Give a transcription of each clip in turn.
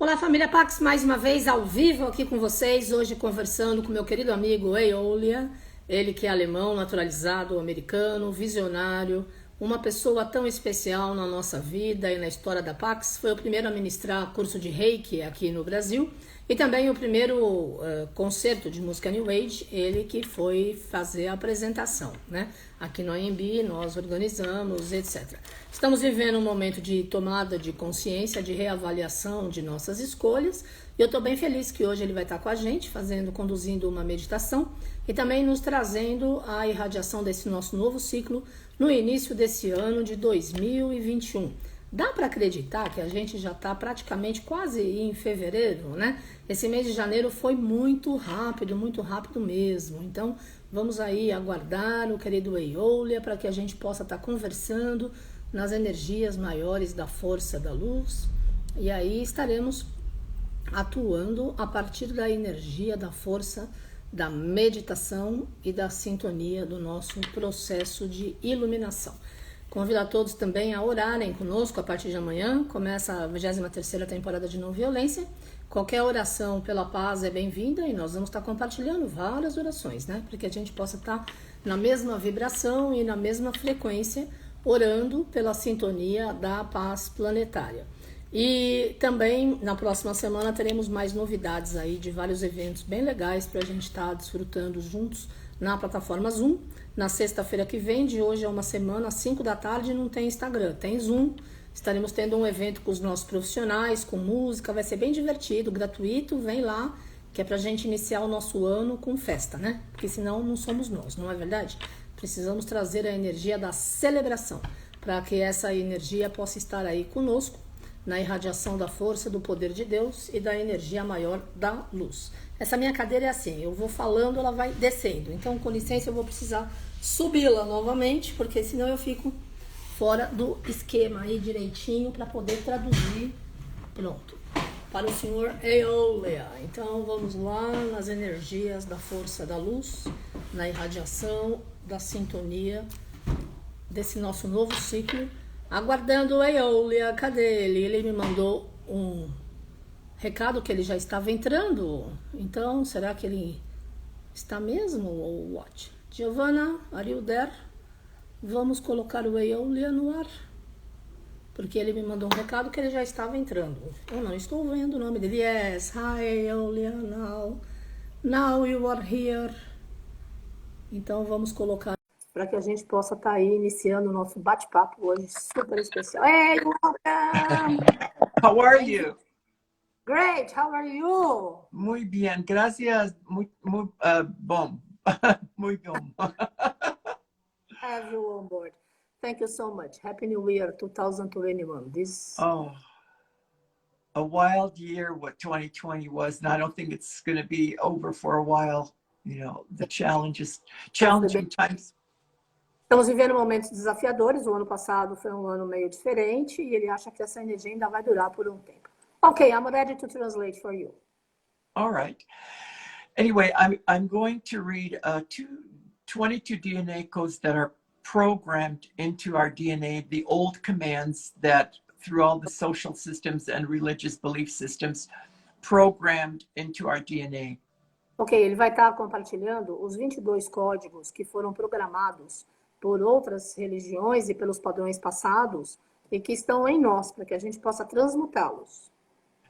Olá, família Pax, mais uma vez ao vivo aqui com vocês, hoje conversando com meu querido amigo Aeoliah, ele que é alemão, naturalizado, americano, visionário, uma pessoa tão especial na nossa vida e na história da Pax. Foi o primeiro a ministrar curso de Reiki aqui no Brasil e também o primeiro concerto de música New Age, ele que foi fazer a apresentação, né? Aqui no AMB nós organizamos, etc. Estamos vivendo um momento de tomada de consciência, de reavaliação de nossas escolhas, e eu estou bem feliz que hoje ele vai estar com a gente, conduzindo uma meditação e também nos trazendo a irradiação desse nosso novo ciclo no início desse ano de 2021. Dá para acreditar que a gente já está praticamente quase em fevereiro, né? Esse mês de janeiro foi muito rápido mesmo. Então, vamos aí aguardar o querido Aeoliah para que a gente possa estar conversando nas energias maiores da força da luz. E aí estaremos atuando a partir da energia da força da meditação e da sintonia do nosso processo de iluminação. Convido a todos também a orarem conosco a partir de amanhã. Começa a 23ª temporada de Não Violência. Qualquer oração pela paz é bem-vinda e nós vamos estar compartilhando várias orações, né? Para que a gente possa estar na mesma vibração e na mesma frequência, orando pela sintonia da paz planetária. E também na próxima semana teremos mais novidades aí de vários eventos bem legais para a gente estar desfrutando juntos na plataforma Zoom. Na sexta-feira que vem, de hoje a uma semana, às 5 da tarde, não tem Instagram, tem Zoom. Estaremos tendo um evento com os nossos profissionais, com música, vai ser bem divertido, gratuito, vem lá, que é pra gente iniciar o nosso ano com festa, né? Porque senão não somos nós, não é verdade? Precisamos trazer a energia da celebração, para que essa energia possa estar aí conosco, na irradiação da força, do poder de Deus e da energia maior da luz. Essa minha cadeira é assim, eu vou falando, ela vai descendo. Então, com licença, eu vou precisar subi-la novamente, porque senão eu fico fora do esquema aí direitinho para poder traduzir. Pronto. Para o senhor Aeoliah. Então, vamos lá nas energias da força da luz, na irradiação da sintonia desse nosso novo ciclo. Aguardando o Aeoliah, cadê ele? Ele me mandou um recado que ele já estava entrando. Então, será que ele está mesmo ou what? Giovanna, are you there? Vamos colocar o Aeoliah no ar. Porque ele me mandou um recado que ele já estava entrando. Eu não estou vendo o nome dele. Yes, hi Aeoliah, now you are here. Então, vamos colocar para que a gente possa estar aí iniciando o nosso bate-papo hoje super especial. Hey, welcome! How are you? Great, how are you? Muy bien, gracias. Muy bom. Muy bom. Have you on board. Thank you so much. Happy New Year 2021. A wild year, what 2020 was, and I don't think it's going to be over for a while. You know, the challenging times. Estamos vivendo momentos desafiadores. O ano passado foi um ano meio diferente e ele acha que essa energia ainda vai durar por um tempo. Okay, I'm ready to translate for you. All right. Anyway, I'm going to read 22 DNA codes that are programmed into our DNA, the old commands that through all the social systems and religious belief systems programmed into our DNA. Ok, ele vai estar compartilhando os 22 códigos que foram programados por outras religiões e pelos padrões passados e que estão em nós, para que a gente possa transmutá-los.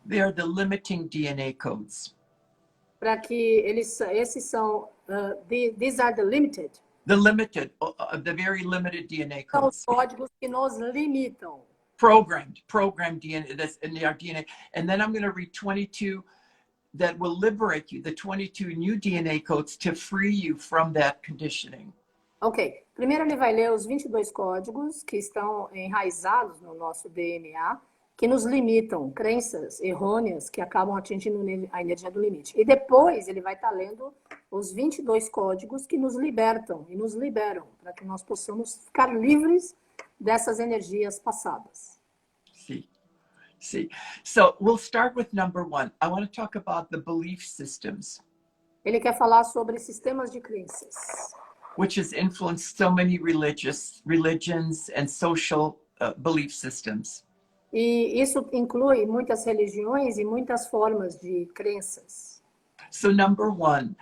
They are the limiting DNA codes. Para que esses são, these are the limited. The limited, the very limited DNA São codes. os códigos que nos limitam. Programmed DNA, that's in our DNA. And then I'm going to read 22 that will liberate you, the 22 new DNA codes to free you from that conditioning. Ok, primeiro ele vai ler os 22 códigos que estão enraizados no nosso DNA, que nos limitam, crenças errôneas que acabam atingindo a energia do limite. E depois ele vai estar lendo os 22 códigos que nos libertam e nos liberam, para que nós possamos ficar livres dessas energias passadas. See. So we'll start with number 1. I want to talk about the belief systems. Ele quer falar sobre sistemas de crenças. Which has influenced so many religions and social belief systems. E isso inclui muitas religiões e muitas formas de crenças. So number one,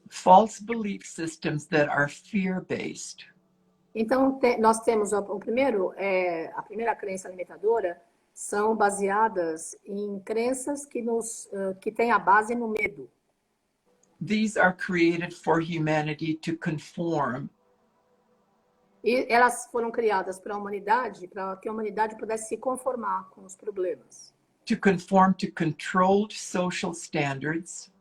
false belief systems that are fear-based. Então, nós temos o primeiro, a primeira crença limitadora são baseadas em crenças que têm a base no medo. These are created for humanity to conform E elas foram criadas para a humanidade, para que a humanidade pudesse se conformar com os problemas. to conform to controlled social standards,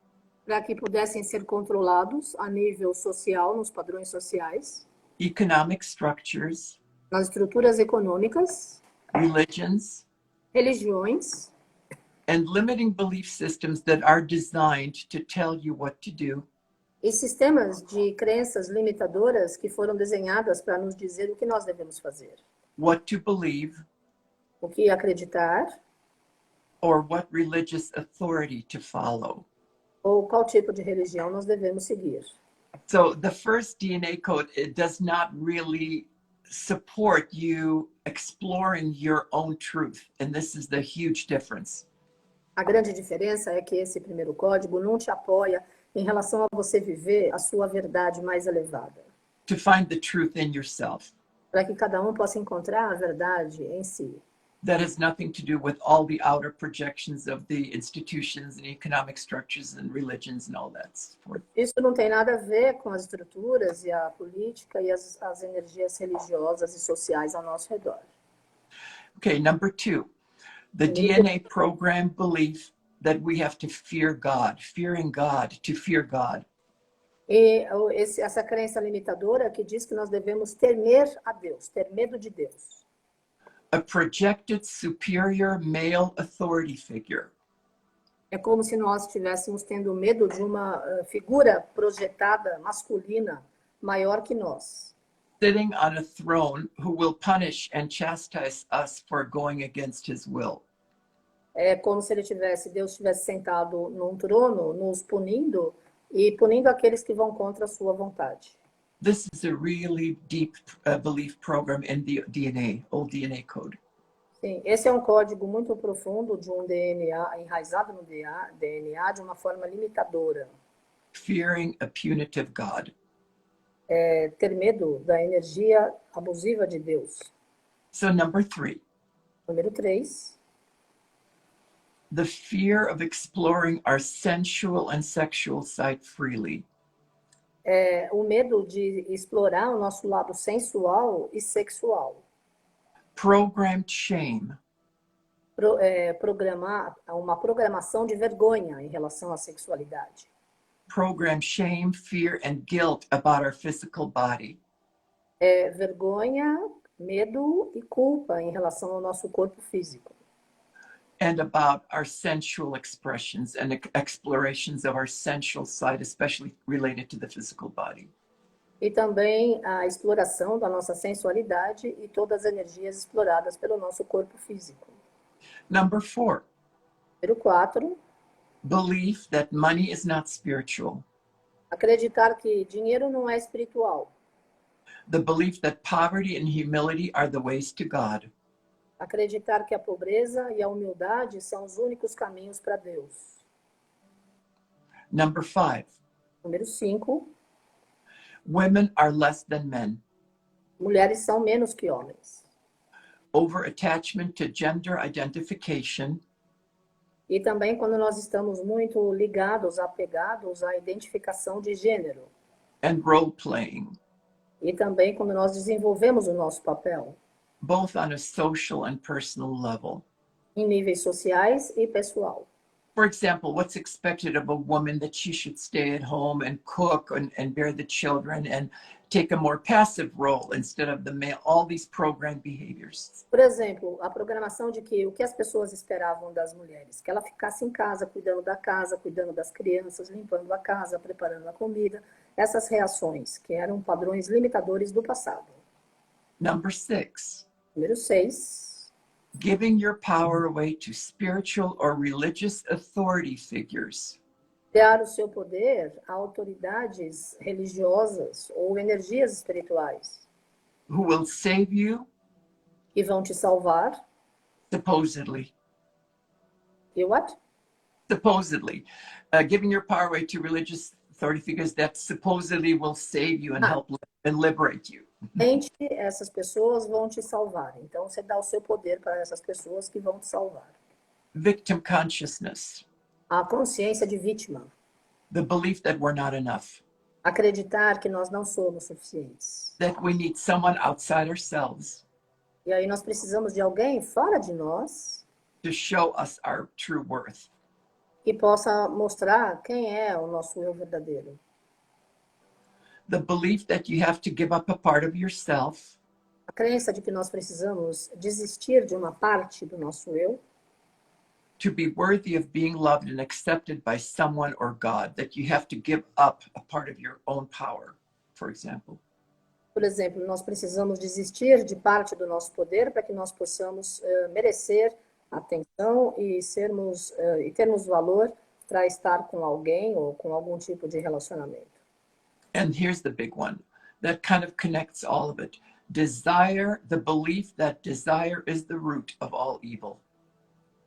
Para que pudessem ser controlados a nível social, nos padrões sociais, economic structures, nas estruturas econômicas, religions, religiões, and limiting belief systems that are designed to tell you what to do, e sistemas de crenças limitadoras que foram desenhadas para nos dizer o que nós devemos fazer, what to believe, o que acreditar, or what religious authority to follow. ou qual tipo de religião nós devemos seguir. So the first DNA code, it does not really support you exploring your own truth. And this is the huge difference. A grande diferença é que esse primeiro código não te apoia em relação a você viver a sua verdade mais elevada. To find the truth in yourself. Para que cada um possa encontrar a verdade em si. That has nothing to do with all the outer projections of the institutions and economic structures and religions and all that. Isso não tem nada a ver com as estruturas e a política e as energias religiosas e sociais ao nosso redor. Okay, number two, the DNA program belief that we have to fear God, fearing God, to fear God. E essa crença limitadora que diz que nós devemos temer a Deus, ter medo de Deus. A projected superior male authority figure. É como se nós estivéssemos tendo medo de uma figura projetada masculina maior que nós. Sitting on a throne who will punish and chastise us for going against his will. É como se Deus estivesse sentado num trono, nos punindo e punindo aqueles que vão contra a sua vontade. This is a really deep belief program in the DNA, old DNA code. Sim, esse é um código muito profundo de um DNA, enraizado no DNA de uma forma limitadora. Fearing a punitive God. Ter medo da energia abusiva de Deus. So number three. Número 3. The fear of exploring our sensual and sexual side freely. O medo de explorar o nosso lado sensual e sexual. Programmed shame. Programar uma programação de vergonha em relação à sexualidade. Programmed shame, fear, and guilt about our physical body. Vergonha, medo e culpa em relação ao nosso corpo físico. And about our sensual expressions and explorations of our sensual side, especially related to the physical body. E também a exploração da nossa sensualidade e todas as energias exploradas pelo nosso corpo físico. Number 4. Número 4. Belief that money is not spiritual. Acreditar que dinheiro não é espiritual. The belief that poverty and humility are the ways to God. Acreditar que a pobreza e a humildade são os únicos caminhos para Deus. Number 5. Número 5. Women are less than men. Mulheres são menos que homens. Over attachment to gender identification. E também quando nós estamos muito ligados, apegados à identificação de gênero. And role playing. E também quando nós desenvolvemos o nosso papel. Both on a social and personal level. Em níveis sociais e pessoal. For example, what's expected of a woman that she should stay at home and cook and bear the children and take a more passive role instead of the male, all these programmed behaviors. Por exemplo, a programação de que o que as pessoas esperavam das mulheres, que ela ficasse em casa, cuidando da casa, cuidando das crianças, limpando a casa, preparando a comida, essas reações que eram padrões limitadores do passado. Number 6. Número 6. Giving your power away to spiritual or religious authority figures. Dar o seu poder a autoridades religiosas ou energias espirituais. Who will save you. Que vão te salvar. supposedly. You what? Supposedly. Giving your power away to religious authority figures that supposedly will save you and help and liberate you. Essas pessoas vão te salvar. Então, você dá o seu poder para essas pessoas que vão te salvar. Victim consciousness. A consciência de vítima. The belief that we're not enough. Acreditar que nós não somos suficientes. That we need someone outside ourselves. E aí nós precisamos de alguém fora de nós to show us our true worth. Que possa mostrar quem é o nosso eu verdadeiro. The belief that you have to give up a part of yourself. A crença de que nós precisamos desistir de uma parte do nosso eu. To be worthy of being loved and accepted by someone or God, that you have to give up a part of your own power, for example. Por exemplo, nós precisamos desistir de parte do nosso poder para que nós possamos merecer atenção e termos valor para estar com alguém ou com algum tipo de relacionamento. And here's the big one that kind of connects all of it. Desire, the belief that desire is the root of all evil.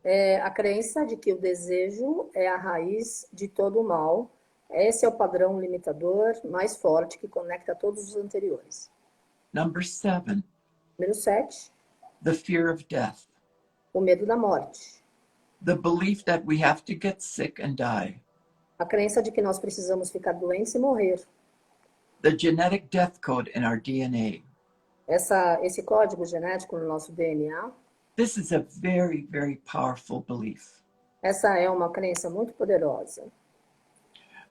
É a crença de que o desejo é a raiz de todo o mal. Esse é o padrão limitador mais forte que conecta todos os anteriores. Number 7. Número 7. The fear of death. O medo da morte. The belief that we have to get sick and die. A crença de que nós precisamos ficar doentes e morrer. The genetic death code in our DNA. Esse código genético no nosso DNA. This is a very, very powerful belief. Essa é uma crença muito poderosa.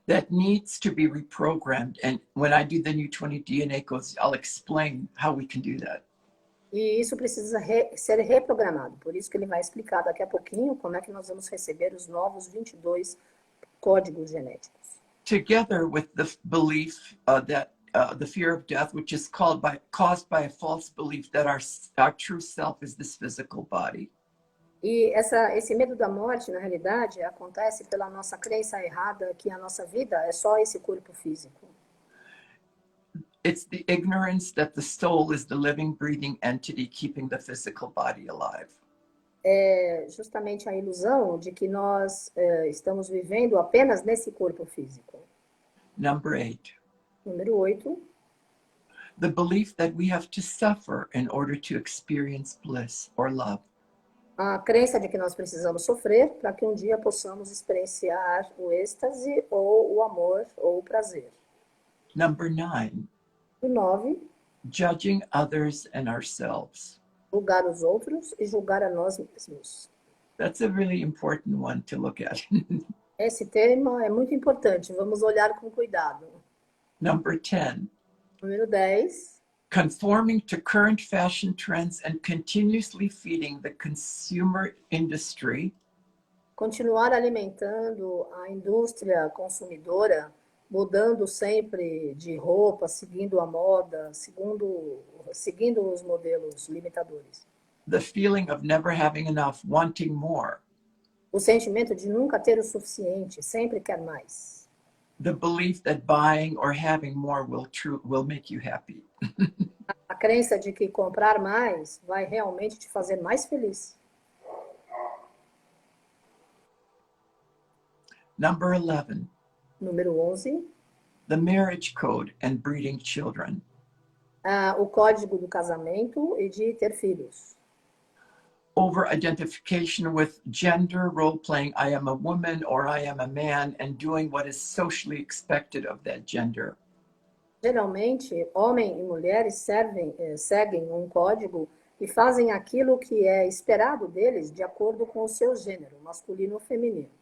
That needs to be reprogrammed. And when I do the new 20 DNA codes, I'll explain how we can do that. E isso precisa ser reprogramado. Por isso que ele vai explicar daqui a pouquinho como é que nós vamos receber os novos 22 códigos genéticos. Together with the belief that the fear of death, which is caused by a false belief that our true self is this physical body. E esse medo da morte, na realidade, acontece pela nossa crença errada que a nossa vida é só esse corpo físico. It's the ignorance that the soul is the living, breathing entity keeping the physical body alive. É justamente a ilusão de que nós estamos vivendo apenas nesse corpo físico. Number 8. Número 8. The belief that we have to suffer in order to experience bliss or love. A crença de que nós precisamos sofrer para que um dia possamos experienciar o êxtase ou o amor ou o prazer. Number 9. O 9. Judging others and ourselves. Julgar os outros e julgar a nós mesmos. That's a really important one to look at. Esse tema é muito importante, vamos olhar com cuidado. Number 10. Número 10. Conforming to current fashion trends and continuously feeding the consumer industry. Continuar alimentando a indústria consumidora, mudando sempre de roupa, seguindo a moda, seguindo os modelos limitadores. The feeling of never having enough, wanting more. O sentimento de nunca ter o suficiente, sempre quer mais. The belief that buying or having more will make you happy. A crença de que comprar mais vai realmente te fazer mais feliz. Number 11. Número 11. The marriage code and breeding children. O código do casamento e de ter filhos. Over-identification with gender, role-playing, I am a woman or I am a man, and doing what is socially expected of that gender. Geralmente, homem e mulheres seguem um código e fazem aquilo que é esperado deles de acordo com o seu gênero, masculino ou feminino.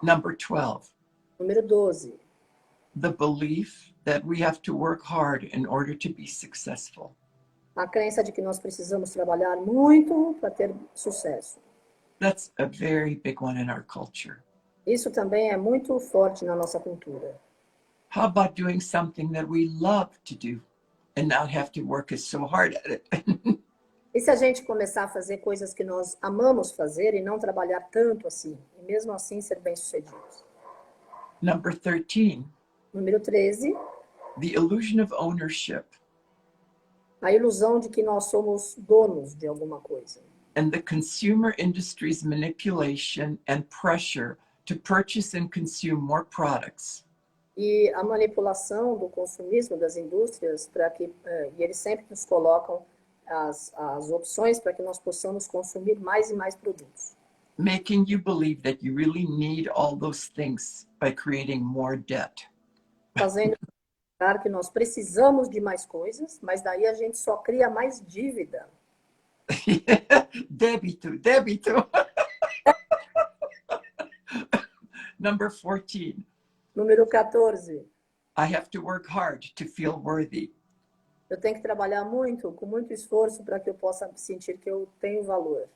Number 12. Número 12. The belief that we have to work hard in order to be successful. A crença de que nós precisamos trabalhar muito para ter sucesso. That's a very big one in our culture. Isso também é muito forte na nossa cultura. How about doing something that we love to do and not have to work so hard at it? E se a gente começar a fazer coisas que nós amamos fazer e não trabalhar tanto assim, e mesmo assim ser bem-sucedidos? Number 13. Número 13. The illusion of ownership. A ilusão de que nós somos donos de alguma coisa. and the consumer industry's manipulation and pressure to purchase and consume more products E a manipulação do consumismo das indústrias para que e eles sempre nos colocam as opções para que nós possamos consumir mais e mais produtos, making you believe that you really need all those things by creating more debt. fazendo claro que nós precisamos de mais coisas, mas daí a gente só cria mais dívida. Débito, débito. Number 14. Número 14. I have to work hard to feel worthy. Eu tenho que trabalhar muito, com muito esforço, para que eu possa sentir que eu tenho valor.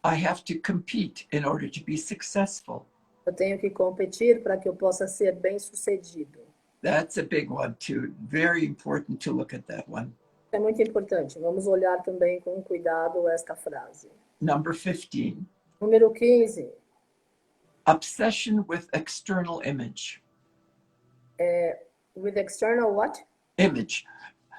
I have to compete in order to be successful. Eu tenho que competir para que eu possa ser bem-sucedido. That's a big one too. Very important to look at that one. É muito importante. Vamos olhar também com cuidado esta frase. Number 15. Número 15. Obsession with external image. With external what? Image.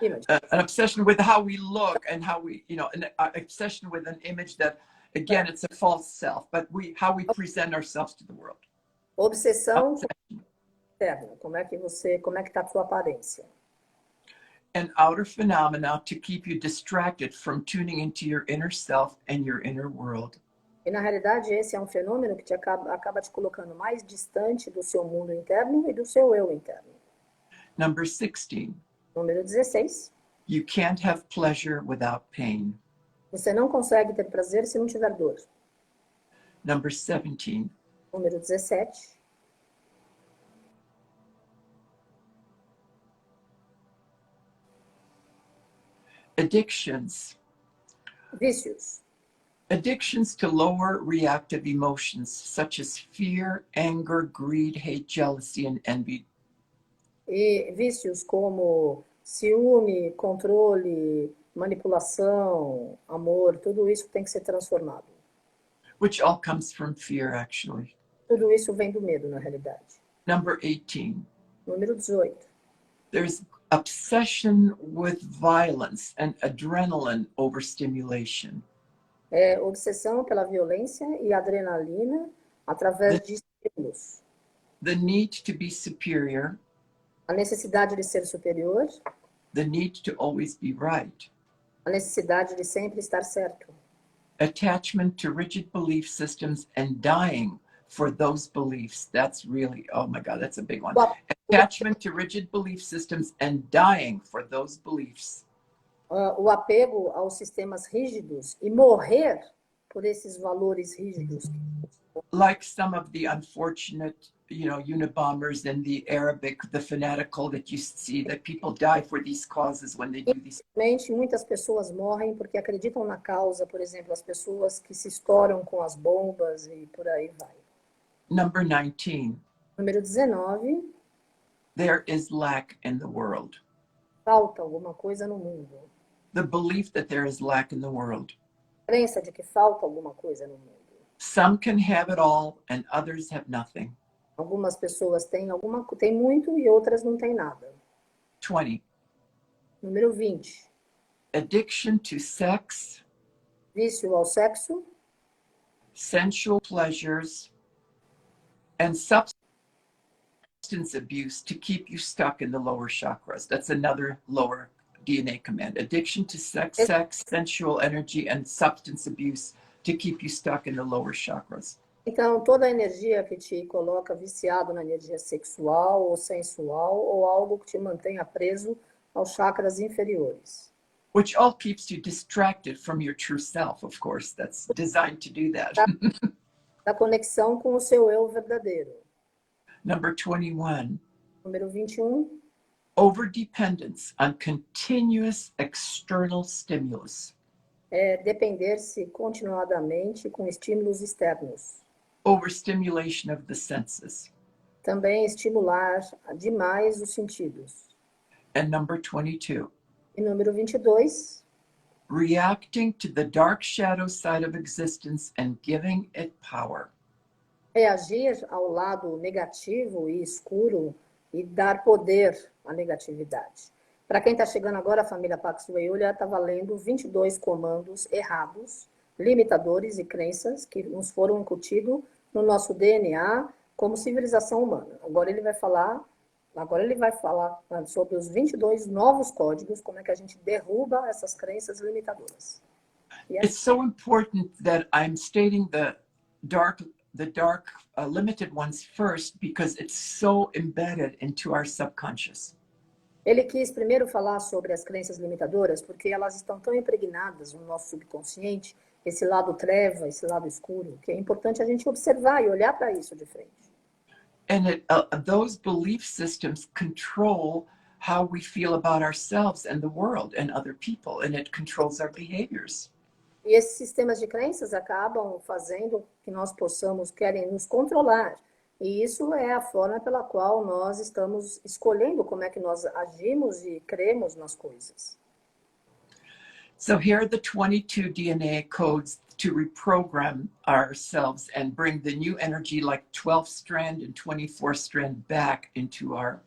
Image. An obsession with how we look and how we, an obsession with an image that, again, it's a false self, but how we present ourselves to the world. Obsessão externa. Como é que está a sua aparência? And outer phenomena to keep you distracted from tuning into your inner self and your inner world. E na realidade esse é um fenômeno que acaba te colocando mais distante do seu mundo interno e do seu eu interno. Number 16. Número 16. You can't have pleasure without pain. Você não consegue ter prazer se não tiver dor. Number 17. Número 17. Addictions. Vícios. Addictions to lower reactive emotions such as fear, anger, greed, hate, jealousy, and envy. E vícios como ciúme, controle, manipulação, amor, tudo isso tem que ser transformado. Which all comes from fear, actually. Tudo isso vem do medo, na realidade. Number 18. Número 18. There's obsession with violence and adrenaline overstimulation. Obsessão pela violência e adrenalina através de estímulos. The need to be superior. A necessidade de ser superior. The need to always be right. A necessidade de sempre estar certo. Attachment to rigid belief systems and dying for those beliefs. That's really, oh my God, that's a big one. Attachment to rigid belief systems and dying for those beliefs. O apego aos sistemas rígidos e morrer por esses valores rígidos. Like some of the unfortunate, Unabombers in the Arabic, the fanatical that you see, that people die for these causes when they do these. Muitas pessoas morrem porque acreditam na causa, por exemplo, as pessoas que se estouram com as bombas e por aí vai. Number 19. Número 19. There is lack in the world. Falta alguma coisa no mundo. The belief that there is lack in the world. A crença de que falta alguma coisa no mundo. Some can have it all and others have nothing. Algumas pessoas têm muito e outras não têm nada. 20. Número 20. Addiction to sex. Vício ao sexo. Sensual pleasures. And substance abuse to keep you stuck in the lower chakras. That's another lower DNA command. Addiction to sex, sensual energy, and substance abuse to keep you stuck in the lower chakras. Então, toda a energia que te coloca viciado na energia sexual ou sensual ou algo que te mantenha preso aos chakras inferiores. Which all keeps you distracted from your true self, of course. That's designed to do that. Da conexão com o seu eu verdadeiro. Number 21. Número 21. Overdependence on continuous external stimulus. Depender-se continuadamente com estímulos externos. Overstimulation of the senses. Também estimular demais os sentidos. And number 22. E número 22. Reacting to the dark shadow side of existence and giving it power. Reagir ao lado negativo e escuro e dar poder à negatividade. Para quem está chegando agora, a família Pax Aeoliah estava lendo 22 comandos errados, limitadores e crenças que nos foram incutidos no nosso DNA como civilização humana. Agora ele vai falar sobre os 22 novos códigos, como é que a gente derruba essas crenças limitadoras. It's so important that I'm stating the dark limited ones first because it's so embedded into our subconscious. Ele quis primeiro falar sobre as crenças limitadoras porque elas estão tão impregnadas no nosso subconsciente, esse lado treva, esse lado escuro, que é importante a gente observar e olhar para isso de frente. And those belief systems control how we feel about ourselves and the world and other people, and it controls our behaviors. E esses sistemas de crenças acabam fazendo que nós querem nos controlar. E isso é a forma pela qual nós estamos escolhendo como é que nós agimos e cremos nas coisas. So here are the 22 DNA codes to reprogram ourselves and bring the new energy like 12 strand and 24 strand back into our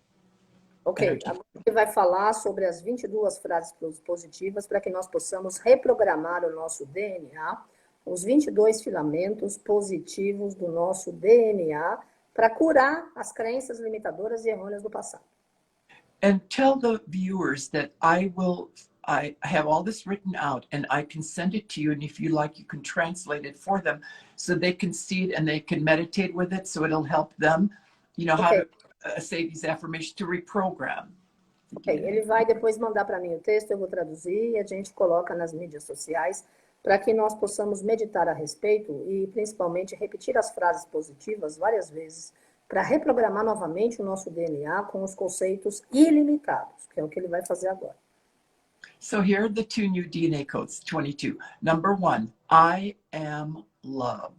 Ok, agora ele vai falar sobre as 22 frases positivas para que nós possamos reprogramar o nosso DNA, os 22 filamentos positivos do nosso DNA, para curar as crenças limitadoras e errôneas do passado. And tell the viewers that I have all this written out and I can send it to you, and if you like, you can translate it for them so they can see it and they can meditate with it, so it'll help them, how to say these affirmations, to reprogram. Ok, ele vai depois mandar para mim o texto, eu vou traduzir e a gente coloca nas mídias sociais para que nós possamos meditar a respeito e principalmente repetir as frases positivas várias vezes para reprogramar novamente o nosso DNA com os conceitos ilimitados, que é o que ele vai fazer agora. So here are the two new DNA codes, 22. Number 1, I am love.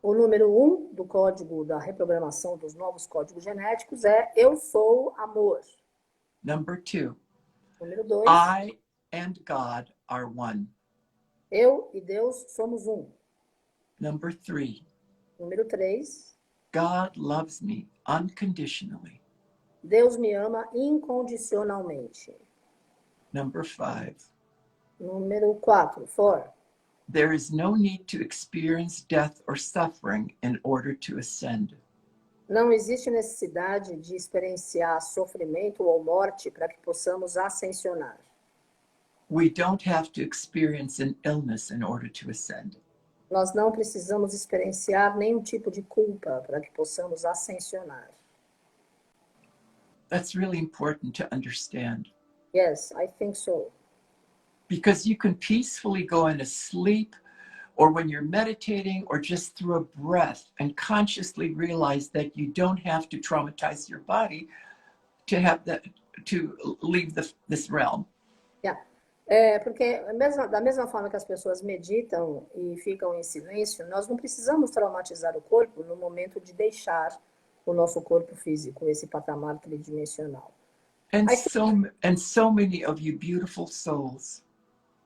O número 1 do código da reprogramação dos novos códigos genéticos é eu sou amor. Number 2, número 2, I and God are one. Eu e Deus somos um. Number 3, número 3, God loves me unconditionally. Deus me ama incondicionalmente. Number 5, número 4, 4, there is no need to experience death or suffering in order to ascend. Não existe necessidade de experienciar sofrimento ou morte para que possamos ascensionar. We don't have to experience an illness in order to ascend. Nós não precisamos experienciar nenhum tipo de culpa para que possamos ascensionar. That's really important to understand. Yes, I think so. Because you can peacefully go into sleep, or when you're meditating, or just through a breath, and consciously realize that you don't have to traumatize your body to leave this realm. Yeah. Porque da mesma forma que as pessoas meditam e ficam em silêncio, nós não precisamos traumatizar o corpo no momento de deixar o nosso corpo físico, esse patamar tridimensional. And so many of you beautiful souls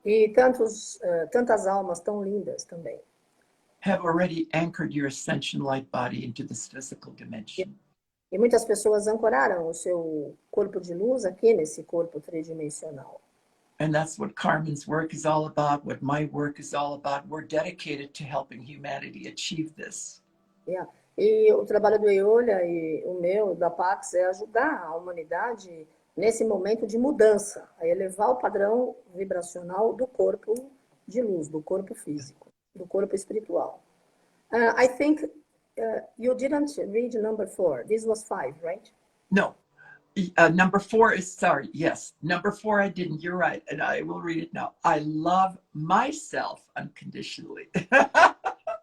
E tantas almas tão lindas também have already anchored your ascension light body into this physical dimension. E muitas pessoas ancoraram o seu corpo de luz aqui nesse corpo tridimensional. And that's what Carmen's work is all about, what my work is all about. We're dedicated to helping humanity achieve this. Yeah. E o trabalho do Aeoliah e o meu, da Pax, é ajudar a humanidade nesse momento de mudança, a elevar o padrão vibracional do corpo de luz, do corpo físico, do corpo espiritual. I think you didn't read number 4. This was 5, right? No. Number 4 is, sorry, yes. Number 4 I didn't, you're right, and I will read it now. I love myself unconditionally.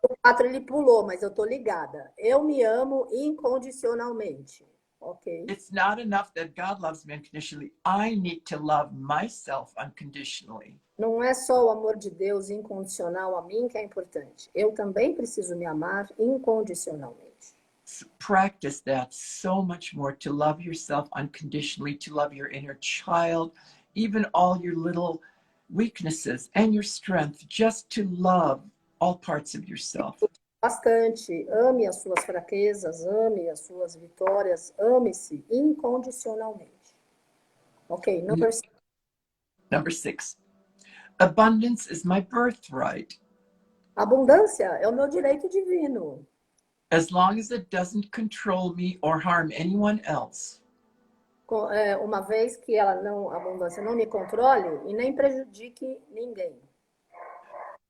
O 4 ele pulou, mas eu tô ligada. Eu me amo incondicionalmente. Okay. It's not enough that God loves me unconditionally. I need to love myself unconditionally. Não é só o amor de Deus incondicional a mim que é importante. Eu também preciso me amar incondicionalmente. Practice that so much more, to love yourself unconditionally, to love your inner child, even all your little weaknesses and your strength, just to love all parts of yourself. Bastante. Ame as suas fraquezas, ame as suas vitórias, ame-se incondicionalmente. Ok, number 6. Number 6. Abundance is my birthright. Abundância é o meu direito divino. as long as it doesn't control me or harm anyone else. Uma vez que a abundância não me controle e nem prejudique ninguém.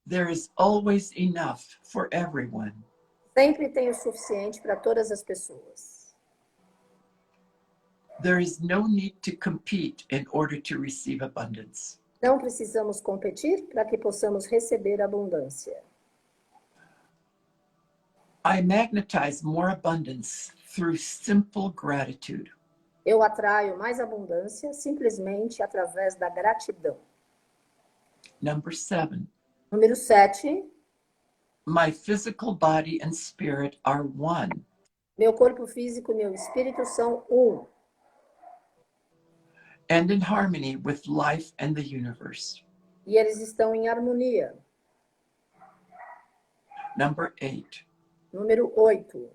There is always enough for everyone. Sempre tem o suficiente para todas as pessoas. There is no need to compete in order to receive abundance. Não precisamos competir para que possamos receber abundância. I magnetize more abundance through simple gratitude. Eu atraio mais abundância simplesmente através da gratidão. Number 7. Número 7. My physical body and spirit are one. Meu corpo físico e meu espírito são um. And in harmony with life and the universe. E eles estão em harmonia. Number 8. Número 8.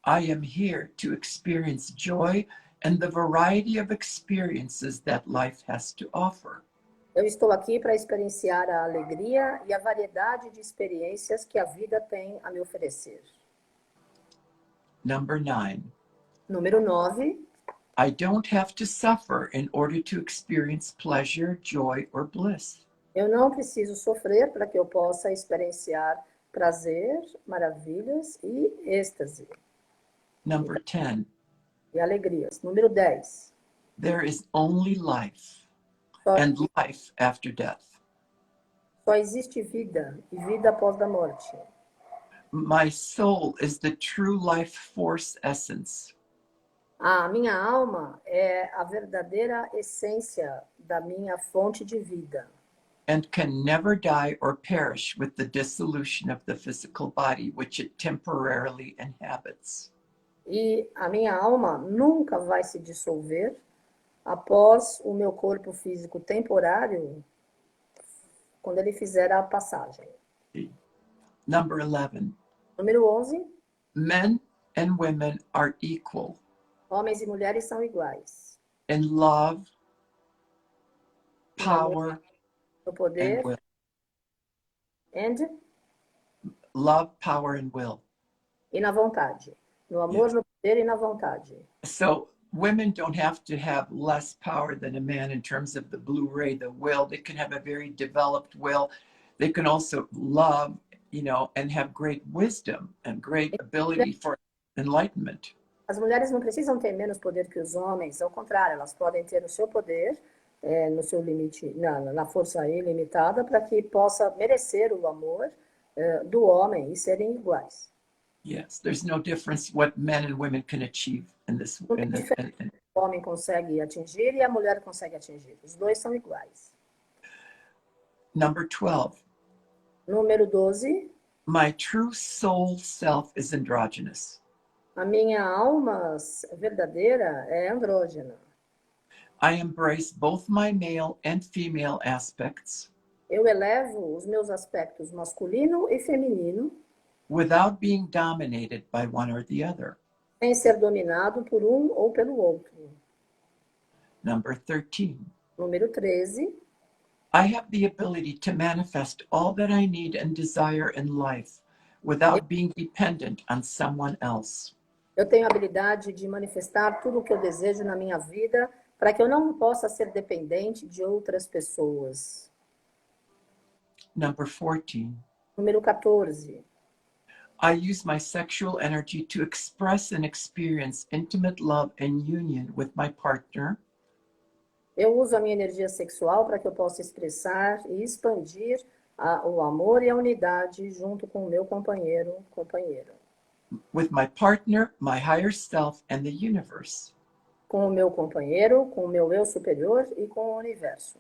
I am here to experience joy and the variety of experiences that life has to offer. Eu estou aqui para experienciar a alegria e a variedade de experiências que a vida tem a me oferecer. Number 9. Número 9. I don't have to suffer in order to experience pleasure, joy, or bliss. Eu não preciso sofrer para que eu possa experienciar prazer, maravilhas e êxtase. Number 10. E alegrias. Número 10. There is only life and life after death. Só existe vida e vida após a morte. My soul is the true life force essence. A minha alma é a verdadeira essência da minha fonte de vida. And can never die or perish with the dissolution of the physical body which it temporarily inhabits. E a minha alma nunca vai se dissolver após o meu corpo físico temporário, quando ele fizer a passagem. Number 11. Número 11. Men and women are equal. Homens e mulheres são iguais. In love, power, No poder, and will. and Love, power, and will. e na vontade. No amor, no poder e na vontade. So women don't have to have less power than a man in terms of the blue ray, the will. They can have a very developed will. They can also love, and have great wisdom and great ability for enlightenment. As mulheres não precisam ter menos poder que os homens, ao contrário, elas podem ter o seu poder no seu limite, na força ilimitada, para que possa merecer o amor do homem e serem iguais. Yes, there's no difference what men and women can achieve in this. O homem consegue atingir e a mulher consegue atingir. Os dois são iguais. Number 12. Número 12. My true soul self is androgynous. A minha alma verdadeira é andrógena. I embrace both my male and female aspects. Eu elevo os meus aspectos masculino e feminino without being dominated by one or the other. Sem ser dominado por um ou pelo outro. Number 13. Número 13. I have the ability to manifest all that I need and desire in life without being dependent on someone else. Eu tenho a habilidade de manifestar tudo o que eu desejo na minha vida para que eu não possa ser dependente de outras pessoas. Number 14. Número 14. I use my sexual energy to express and experience intimate love and union with my partner. Eu uso a minha energia sexual para que eu possa expressar e expandir o amor e a unidade junto com o meu companheiro, companheira. With my partner, my higher self, and the universe. Com o meu companheiro, com o meu eu superior e com o universo.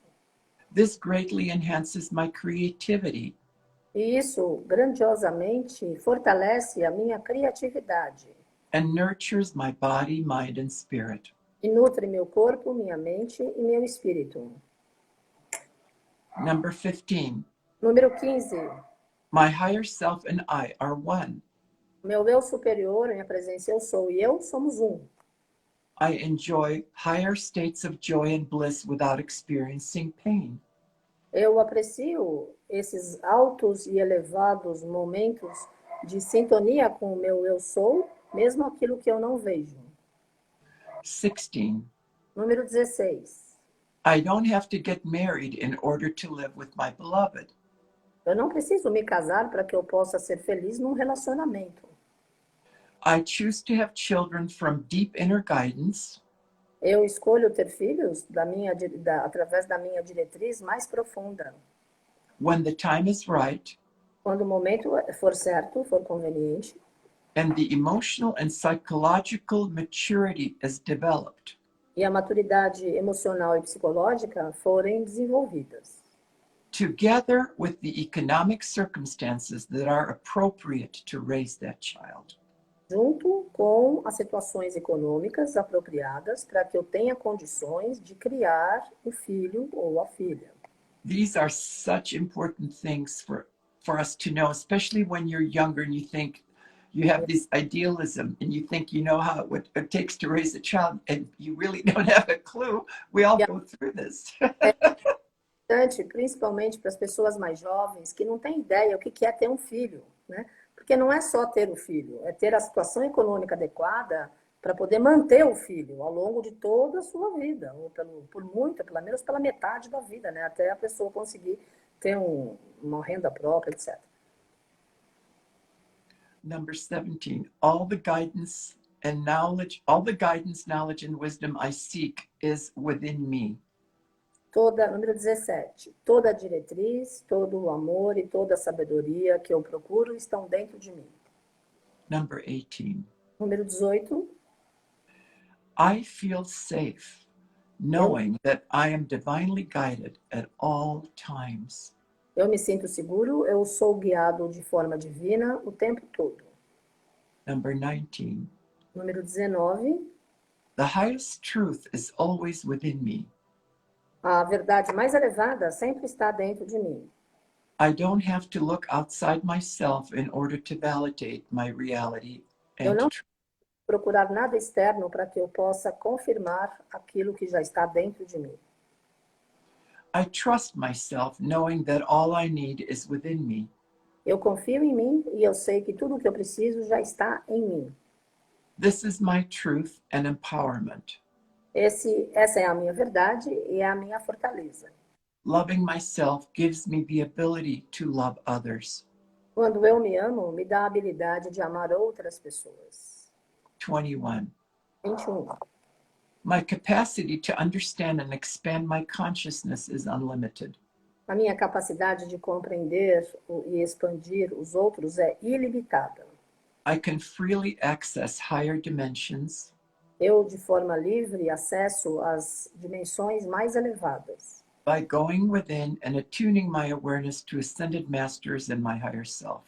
This greatly enhances my creativity. E isso grandiosamente fortalece a minha criatividade. And nurtures my body, mind, and spirit. E nutre meu corpo, minha mente e meu espírito. Number 15. Número 15. My higher self and I are one. Meu eu superior, minha presença eu sou e eu somos um. I enjoy higher states of joy and bliss without experiencing pain. Eu aprecio esses altos e elevados momentos de sintonia com o meu eu sou, mesmo aquilo que eu não vejo. 16. Número 16. I don't have to get married in order to live with my beloved. Eu não preciso me casar para que eu possa ser feliz num relacionamento. I choose to have children from deep inner guidance Eu escolho ter filhos através da minha diretriz mais profunda. when the time is right Quando o momento for certo, for conveniente, and the emotional and psychological maturity is developed. e a maturidade emocional e psicológica forem desenvolvidas, Together with the economic circumstances that are appropriate to raise that child. junto com as situações econômicas apropriadas para que eu tenha condições de criar o filho ou a filha. These are such important things for us to know, especially when you're younger and you think you have this idealism and you think you know what it takes to raise a child and you really don't have a clue. We all go through this. É importante, principalmente para as pessoas mais jovens que não têm ideia o que é ter um filho, né? Porque não é só ter o filho, é ter a situação econômica adequada para poder manter o filho ao longo de toda a sua vida, ou pelo menos pela metade da vida, né? Até a pessoa conseguir ter uma renda própria, etc. Number 17, all the guidance, knowledge, and wisdom I seek is within me. Número 17, toda a diretriz, todo o amor e toda a sabedoria que eu procuro estão dentro de mim. Number 18, Número 18, I feel safe knowing that I am divinely guided at all times. eu me sinto seguro, eu sou guiado de forma divina o tempo todo. Number 19, Número 19, the highest truth is always within me. a verdade mais elevada sempre está dentro de mim. I don't have to look outside myself in order to validate my reality Eu and não truth. procurar nada externo para que eu possa confirmar aquilo que já está dentro de mim. I trust myself knowing that all I need is within me. Eu confio em mim e eu sei que tudo o que eu preciso já está em mim. This is my truth and empowerment. Essa é a minha verdade e é a minha fortaleza. Loving myself gives me the ability to love others. Quando eu me amo, me dá a habilidade de amar outras pessoas. 21. 21. My capacity to understand and expand my consciousness is unlimited. A minha capacidade de compreender e expandir os outros é ilimitada. I can freely access higher dimensions. Eu, de forma livre, acesso às dimensões mais elevadas. By going within and attuning my awareness to ascended masters and my higher self.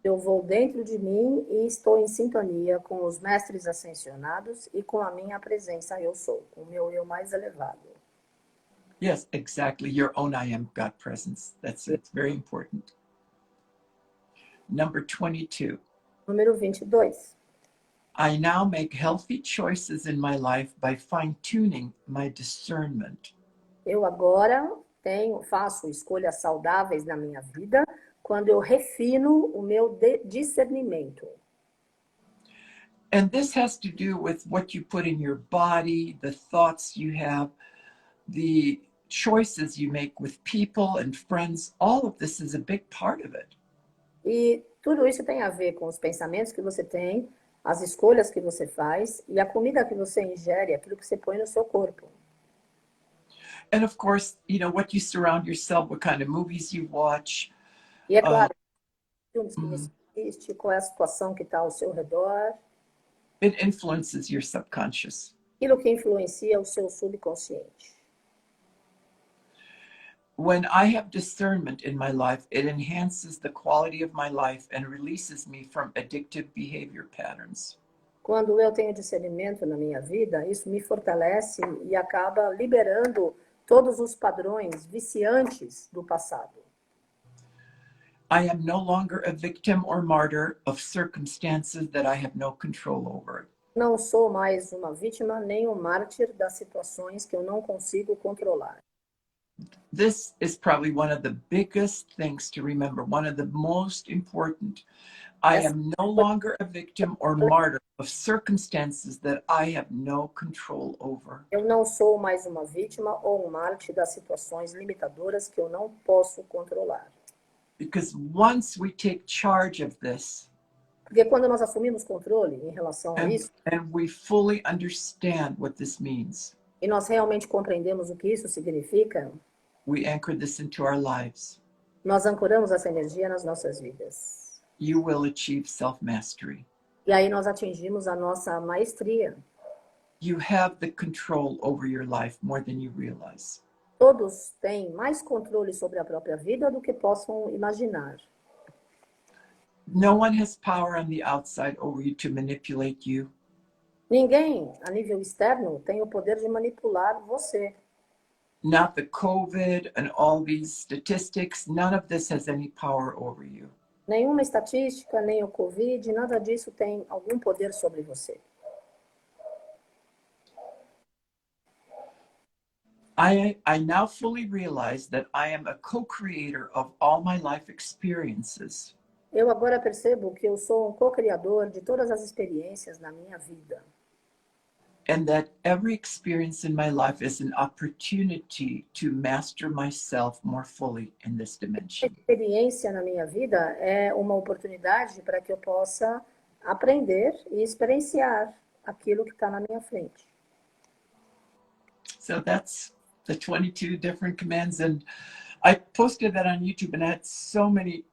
Eu vou dentro de mim e estou em sintonia com os mestres ascensionados e com a minha presença eu sou, com o meu eu mais elevado. Yes, exactly. Your own I am God presence. It's very important. Number 22. Número 22. I now make healthy choices in my life by fine-tuning my discernment. Eu agora faço escolhas saudáveis na minha vida quando eu refino o meu discernimento. And this has to do with what you put in your body, the thoughts you have, the choices you make with people and friends. All of this is a big part of it. E tudo isso tem a ver com os pensamentos que você tem, as escolhas que você faz e a comida que você ingere, aquilo que você põe no seu corpo. And of course, you know, what you surround yourself, what kind of movies you watch. E é claro, filmes que você assiste, qual é a situação que está ao seu redor. It influences your subconscious. Aquilo que influencia o seu subconsciente. When I have discernment in my life, it enhances the quality of my life and releases me from addictive behavior patterns. Quando eu tenho discernimento na minha vida, isso me fortalece e acaba liberando todos os padrões viciantes do passado. I am no longer a victim or martyr of circumstances that I have no control over. Não sou mais uma vítima nem um mártir das situações que eu não consigo controlar. this is probably one of the biggest things to remember, one of the most important. I am no longer a victim or martyr of circumstances that I have no control over. Eu não sou mais uma vítima ou um mártir das situações limitadoras que eu não posso controlar. Because once we take charge of this, Porque quando nós assumimos controle em relação a isso, and we fully understand what this means, e nós realmente compreendemos o que isso significa, we anchor this into our lives. nós ancoramos essa energia nas nossas vidas. You will achieve self-mastery. E aí nós atingimos a nossa maestria. You have the control over your life more than you realize. Todos têm mais controle sobre a própria vida do que possam imaginar. No one has power on the outside over you to manipulate you. Ninguém, a nível externo, tem o poder de manipular você. Not the COVID and all these statistics, none of this has any power over you. Nenhuma estatística, nem o Covid, nada disso tem algum poder sobre você. I now fully realize that I am a co-creator of all my life experiences. Eu agora percebo que eu sou um co-criador de todas as experiências na minha vida. And that every experience in my life is an opportunity to master myself more fully in this A dimension. experiência na minha vida é uma oportunidade para que eu possa aprender e experienciar aquilo que está na minha frente. So that's the 22 different commands. And I posted that on YouTube, and I had so many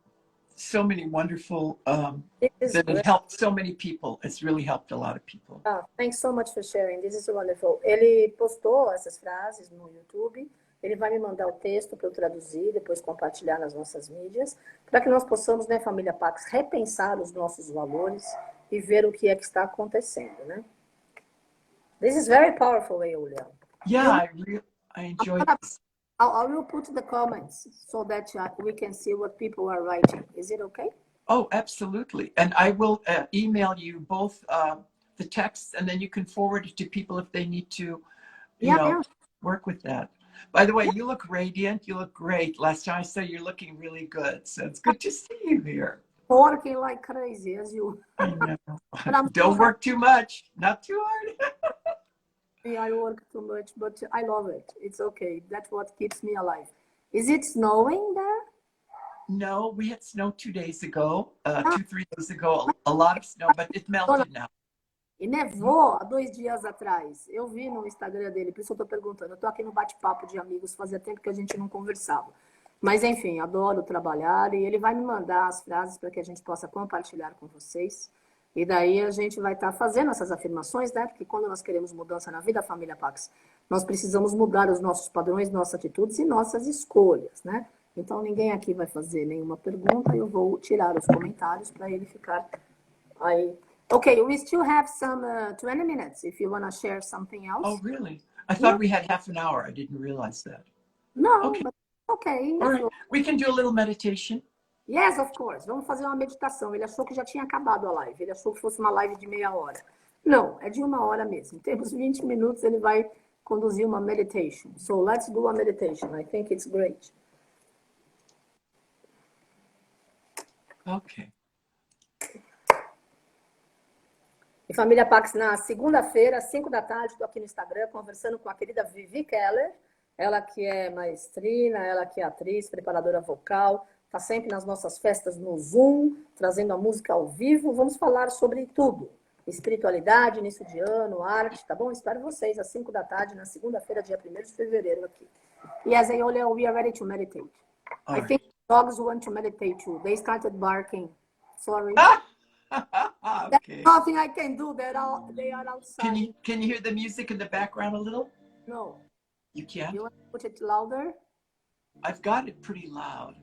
wonderful, that it helped so many people. It's really helped a lot of people. Thanks so much for sharing. This is wonderful. Ele postou essas frases no YouTube. Ele vai me mandar o texto para eu traduzir, depois compartilhar nas nossas mídias, para que nós possamos, né, família Pax, repensar os nossos valores e ver o que é que está acontecendo, né? This is very powerful, Aeoliah. Yeah, I enjoyed this. I will put the comments so that we can see what people are writing. Is it okay? Oh, absolutely. And I will email you both the texts, and then you can forward it to people if they need to, you know, work with that. By the way, you look radiant. You look great. Last time I saw you, you're looking really good. So it's good to see you here. Working like crazy as you. I know. Don't work too much. Not too hard. Yeah, I work too much, but I love it. It's okay. That's what keeps me alive. Is it snowing there? No, we had snow 2 days ago, 2-3 days ago, a lot of snow, but it melted now. E nevou há 2 dias atrás. Eu vi no Instagram dele, por isso eu estou perguntando. Eu estou aqui no bate-papo de amigos, fazia tempo que a gente não conversava. Mas, enfim, adoro trabalhar e ele vai me mandar as frases para que a gente possa compartilhar com vocês. E daí a gente vai estar fazendo essas afirmações, né? Porque quando nós queremos mudança na vida, família Pax, nós precisamos mudar os nossos padrões, nossas atitudes e nossas escolhas, né? Então, ninguém aqui vai fazer nenhuma pergunta. Eu vou tirar os comentários para ele ficar aí. Okay, we still have some 20 minutes if you want to share something else. Oh, really? I thought we had half an hour. I didn't realize that. No, Okay. but okay. All right. We can do a little meditation. Yes, of course. Vamos fazer uma meditação. Ele achou que já tinha acabado a live. Ele achou que fosse uma live de meia hora. Não, é de 1 hora mesmo. Temos 20 minutos, ele vai conduzir uma meditation. So let's do a meditation. I think it's great. Okay. E família Pax, na segunda-feira, às 5 da tarde, estou aqui no Instagram conversando com a querida Vivi Keller. Ela que é maestrina, ela que é atriz, preparadora vocal, está sempre nas nossas festas no Zoom, trazendo a música ao vivo. Vamos falar sobre tudo. Espiritualidade, início de ano, arte, tá bom? Espero vocês às 5 da tarde, na segunda-feira, dia 1º de fevereiro aqui. Yes, Aeoliah, we are ready to meditate. All I think dogs want to meditate too. They started barking. Sorry. Okay. There's nothing I can do. They are outside. Can you hear the music in the background a little? No. You can? You want to put it louder? I've got it pretty loud.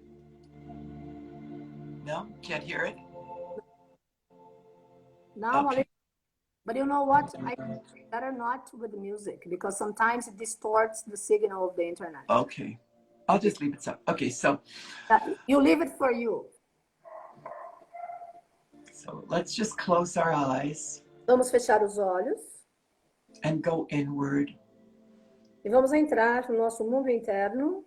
No? Can't hear it? Now, Okay. but you know what? I better not with music because sometimes it distorts the signal of the internet. Okay. I'll just leave it so. Okay, so You leave it for you. let's just close our eyes Vamos fechar os olhos and go inward. e vamos entrar no nosso mundo interno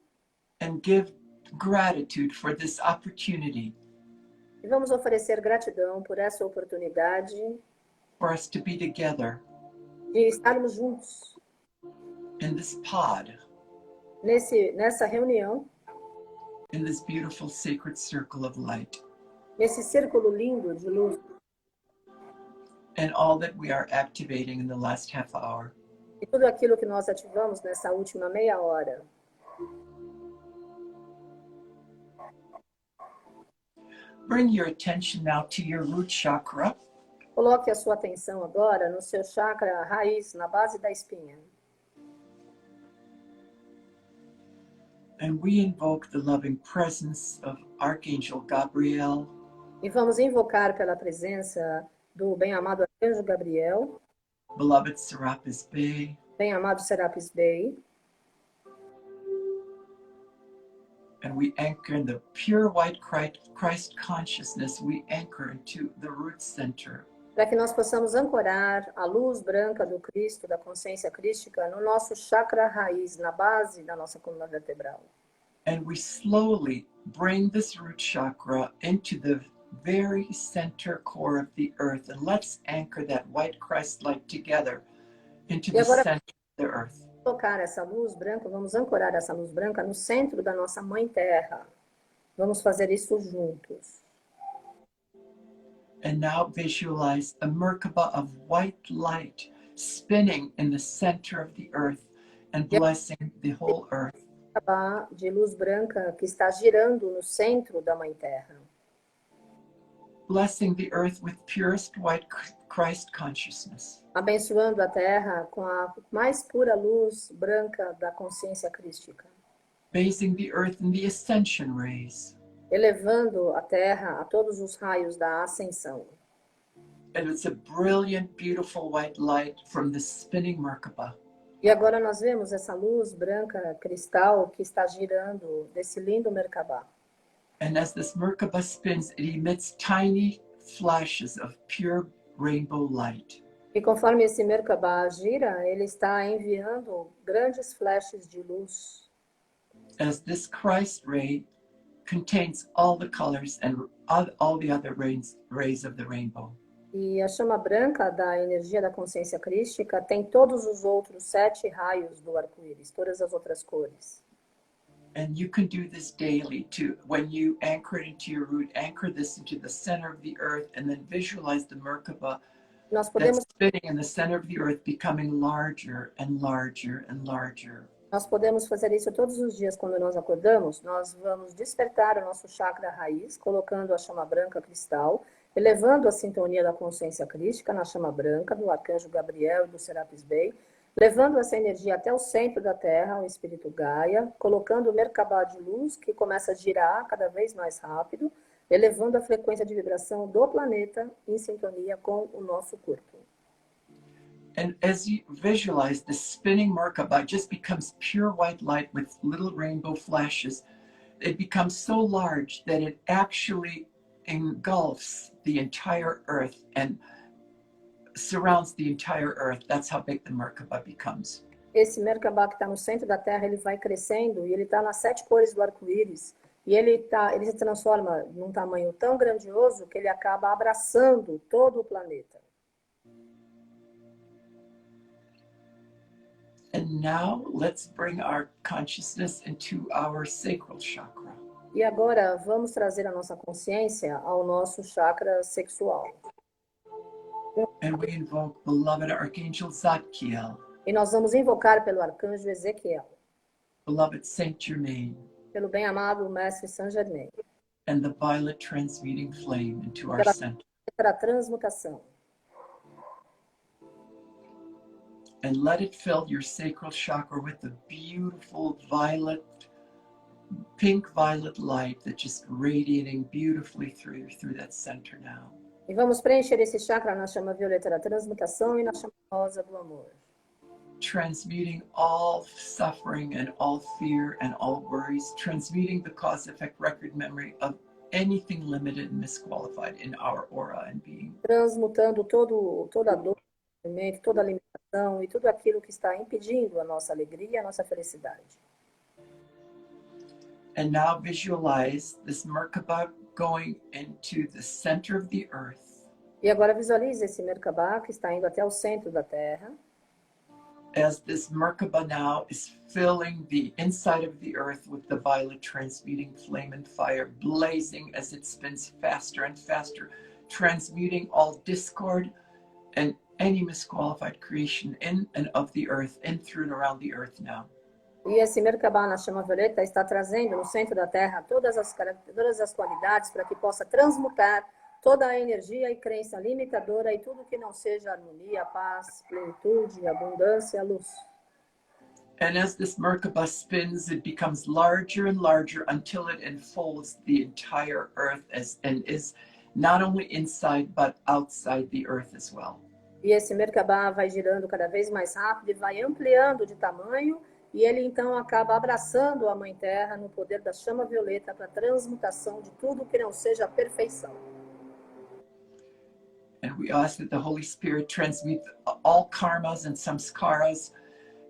and give gratitude for this opportunity E vamos oferecer gratidão por essa oportunidade for us to be together de estarmos juntos in this pod, nessa reunião, in this beautiful sacred circle of light, nesse círculo lindo de luz, and all that we are activating in the last half hour. e tudo aquilo que nós ativamos nessa última meia hora. Bring your attention now to your root chakra. Coloque a sua atenção agora no seu chakra raiz, na base da espinha. And we invoke the loving presence of Archangel Gabriel, E vamos invocar pela presença do bem-amado Arcanjo Gabriel, beloved Serapis Bey, bem-amado Serapis Bey, and we anchor in the pure white Christ consciousness. We anchor into the root center. para que nós possamos ancorar a luz branca do Cristo, da consciência crística, no nosso chakra raiz, na base da nossa coluna vertebral. And we slowly bring this root chakra into the very center core of the earth. And let's anchor that white Christ light together into the center of the earth. Tocar essa luz branca, vamos ancorar essa luz branca no centro da nossa Mãe Terra. Vamos fazer isso juntos. And now visualize a Merkaba of white light spinning in the center of the earth and blessing the whole earth. De luz branca que está girando no centro da Mãe Terra. Blessing the earth with purest white Christ consciousness. Abençoando a Terra com a mais pura luz branca da consciência crística. Basing the earth in the ascension rays. Elevando a Terra a todos os raios da ascensão. And it's a brilliant, beautiful white light from the spinning Merkaba. E agora nós vemos essa luz branca cristal que está girando desse lindo Merkabah. And as this Merkaba spins, it emits tiny flashes of pure rainbow light. E conforme esse Merkabah gira, ele está enviando grandes flashes de luz. As this Christ ray contains all the colors and all the other rays of the rainbow. E a chama branca da energia da consciência crística tem todos os outros 7 raios do arco-íris, todas as outras cores. And you can do this daily too. When you anchor it into your root, anchor this into the center of the earth, and then visualize the Merkaba that's spinning in the center of the earth becoming larger and larger and larger. Nós podemos fazer isso todos os dias quando nós acordamos. Nós vamos despertar o nosso chakra raiz, colocando a chama branca cristal, elevando a sintonia da consciência crística na chama branca do Arcanjo Gabriel e do Serapis Bey, levando essa energia até o centro da Terra, o Espírito Gaia, colocando o Merkabah de luz, que começa a girar cada vez mais rápido, elevando a frequência de vibração do planeta em sintonia com o nosso corpo. And as you visualize, the spinning Merkabah just becomes pure white light with little rainbow flashes. It becomes so large that it actually engulfs the entire earth and surrounds the entire earth. That's how big the Merkabah becomes. Esse Merkabah que está no centro da Terra, ele vai crescendo e ele está nas 7 cores do arco-íris. E ele se transforma num tamanho tão grandioso que ele acaba abraçando todo o planeta. And now let's bring our consciousness into our sacral chakra. E agora vamos trazer a nossa consciência ao nosso chakra sexual. And we invoke beloved Archangel Zadkiel. E nós vamos invocar pelo arcanjo Ezequiel. Beloved Saint Germain. Pelo bem-amado Mestre Saint Germain. And the violet transmuting flame into our center. Pela transmutação. And let it fill your sacral chakra with the beautiful violet, pink violet light that's just radiating beautifully through that center now. E vamos preencher esse chakra na chama violeta da transmutação e na chama rosa do amor. Transmuting all suffering and all fear and all worries, transmuting the cause-effect record memory of anything limited and misqualified in our aura and being. Transmutando toda a dor, toda a limitação e tudo aquilo que está impedindo a nossa alegria e a nossa felicidade. And now visualize this Merkaba going into the center of the earth. E agora visualize esse Merkabah que está indo até o centro da Terra. As this Merkaba now is filling the inside of the earth with the violet transmuting flame and fire, blazing as it spins faster and faster, transmuting all discord and any misqualified creation in and of the earth, in, through, and around the earth now. E esse Merkabah na chama violeta está trazendo no centro da Terra todas as qualidades para que possa transmutar toda a energia e crença limitadora e tudo que não seja harmonia, paz, plenitude, abundância, luz. And as this Merkaba spins, it becomes larger and larger until it enfolds the entire earth and is not only inside but outside the earth as well. E esse Merkabah vai girando cada vez mais rápido e vai ampliando de tamanho, e ele então acaba abraçando a Mãe Terra no poder da chama violeta para a transmutação de tudo que não seja perfeição. And we ask that the Holy Spirit transmute all karmas and samskaras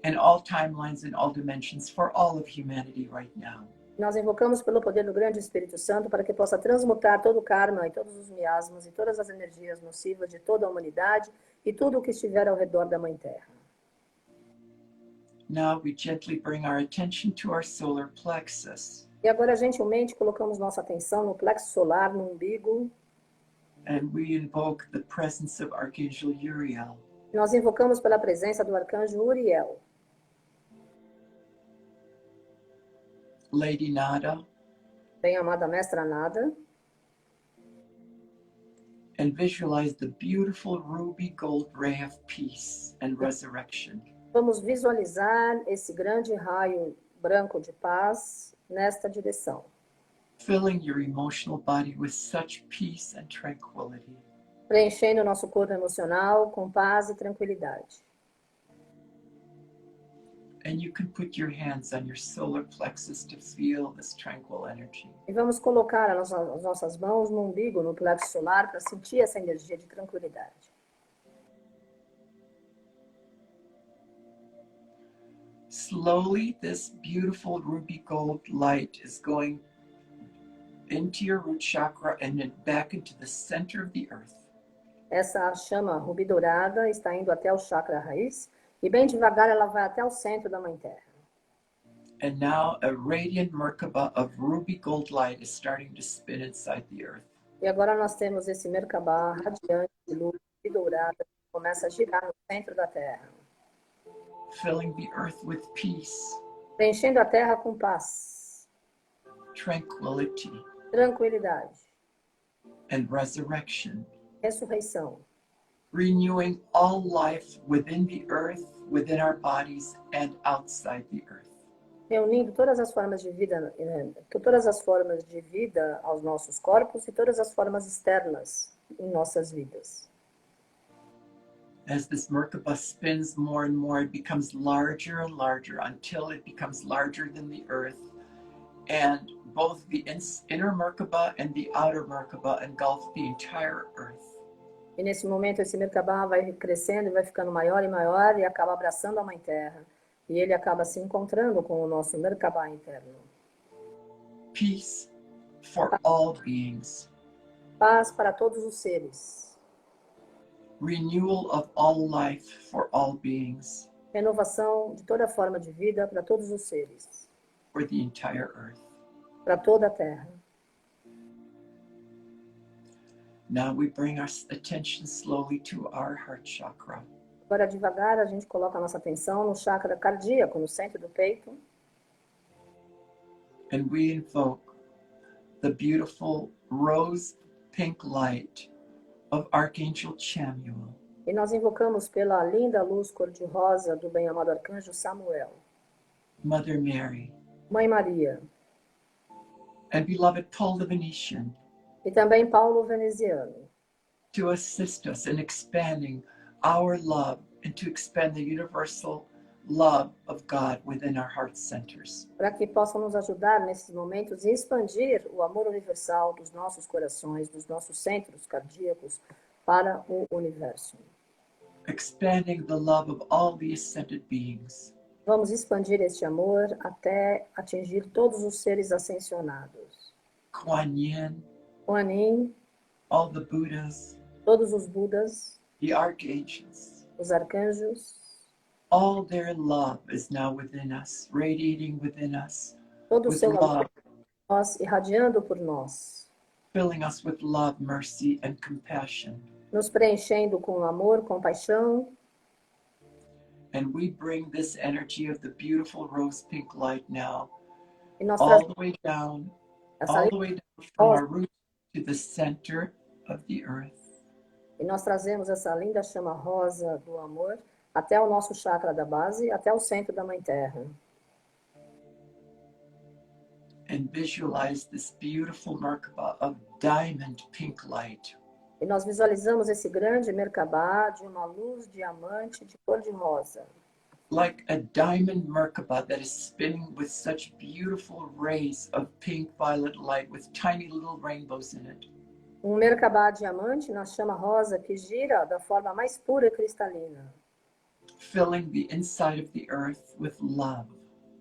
and all timelines and all dimensions for all of humanity right now. Nós invocamos pelo poder do grande Espírito Santo para que possa transmutar todo o karma e todos os miasmas e todas as energias nocivas de toda a humanidade e tudo o que estiver ao redor da Mãe Terra. Now we gently bring our attention to our solar plexus. E agora, gentilmente, colocamos nossa atenção no plexo solar, no umbigo. And we invoke the presence of Archangel Uriel. Nós invocamos pela presença do arcanjo Uriel. Lady Nada. Bem-amada Mestra Nada. And visualize the beautiful ruby gold ray of peace and resurrection. Vamos visualizar esse grande raio branco de paz nesta direção. Filling your emotional body with such peace and tranquility. Preenchendo o nosso corpo emocional com paz e tranquilidade. And you can put your hands on your solar plexus to feel this tranquil energy. E vamos colocar as nossas mãos no umbigo, no plexo solar, para sentir essa energia de tranquilidade. Slowly, this beautiful ruby gold light is going into your root chakra and then back into the center of the earth. Essa chama rubi dourada está indo até o chakra raiz e bem devagar ela vai até o centro da Mãe Terra. And now a radiant Merkaba of ruby gold light is starting to spin inside the earth. E agora nós temos esse Merkabah radiante de luz rubi dourada que começa a girar no centro da Terra. Filling the earth with peace. Preenchendo a Terra com paz. Tranquility. Tranquilidade. And resurrection. Ressurreição. Renewing all life within the earth, within our bodies, and outside the earth. Reunindo todas as formas de vida aos nossos corpos e todas as formas externas em nossas vidas. As this Merkaba spins more and more, it becomes larger and larger until it becomes larger than the earth. And both the inner Merkaba and the outer Merkaba engulf the entire earth. E nesse momento esse Merkabah vai crescendo e vai ficando maior e maior e acaba abraçando a Mãe Terra. E ele acaba se encontrando com o nosso Merkabah interno. Peace for all beings. Paz para todos os seres. Renewal of all life for all beings. Renovação de toda forma de vida para todos os seres. For the entire earth. Para toda a Terra. Now we bring our attention slowly to our heart chakra. Agora, devagar, a gente coloca a nossa atenção no chakra cardíaco, no centro do peito. And we invoke the beautiful rose pink light of Archangel Chamuel. E nós invocamos pela linda luz cor-de-rosa do bem-amado arcanjo Samuel. Mother Mary. Mãe Maria. And beloved Paul the Venetian. E também Paulo Veneziano. To assist us in expanding our love and to expand the universal love of God within our heart centers. Para que possam nos ajudar nesses momentos e expandir o amor universal dos nossos corações, dos nossos centros cardíacos para o universo. Expanding the love of all the ascended beings. Vamos expandir este amor até atingir todos os seres ascensionados. Kuan Yin, Kuan Yin, all the Buddhas, todos os Budas, the archangels, os arcanjos, all their love is now within us, radiating within us todo o with seu amor love, por nós, irradiando por nós, filling us with love, mercy, and compassion. nos preenchendo com amor, compaixão. And we bring this energy of the beautiful rose pink light now E nós all trazemos the way down, essa all linda the way down from rosa, our roots to the center of the earth. e nós trazemos essa linda chama rosa do amor até o nosso chakra da base, até o centro da Mãe Terra. And visualize this beautiful Merkaba of diamond pink light. E nós visualizamos esse grande Merkabah de uma luz diamante de cor de rosa. Like a diamond Merkaba that is spinning with such beautiful rays of pink violet light with tiny little rainbows in it. Merkabah diamante na chama rosa que gira da forma mais pura e cristalina, Filling the inside of the earth with love,